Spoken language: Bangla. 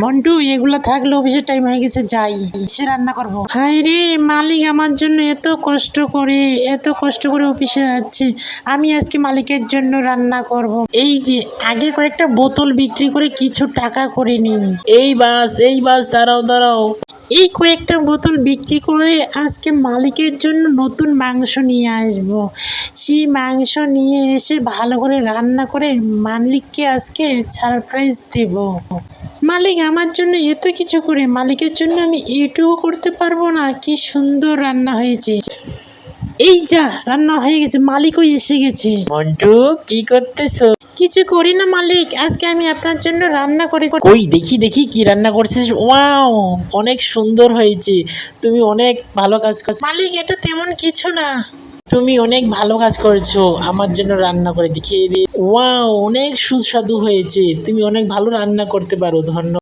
মন্টু, এগুলো থাকলে অফিসের টাইম হয়ে গেছে, যাই এসে রান্না করবো। হাই রে, মালিক আমার জন্য এত কষ্ট করে অফিসে যাচ্ছে, আমি আজকে মালিকের জন্য রান্না করব। এই যে আগে কয়েকটা বোতল বিক্রি করে কিছু টাকা করে নিন। এই বাস দাঁড়াও। এই কয়েকটা বোতল বিক্রি করে আজকে মালিকের জন্য নতুন মাংস নিয়ে আসব। সেই মাংস নিয়ে এসে ভালো করে রান্না করে মালিককে আজকে সারপ্রাইজ দেব। মালিক আমার জন্য এত কিছু করে, মালিকের জন্য আমি এইটুকু করতে পারবো না? কি সুন্দর রান্না হয়েছে। এই যা, রান্না হয়ে গেছে, মালিকও এসে গেছে। মন্টু, কি করতেছো? কিছু করি না মালিক, আজকে আমি আপনার জন্য রান্না করে। কই দেখি কি রান্না করছিস। ওয়াও, অনেক সুন্দর হয়েছে। তুমি অনেক ভালো কাজ করছো। মালিক, এটা তেমন কিছু না। তুমি অনেক ভালো কাজ করছো, আমার জন্য রান্না করে দেখিয়ে দিয়ে। ওয়াও, অনেক সুস্বাদু হয়েছে। তুমি অনেক ভালো রান্না করতে পারো, ধন্যবাদ।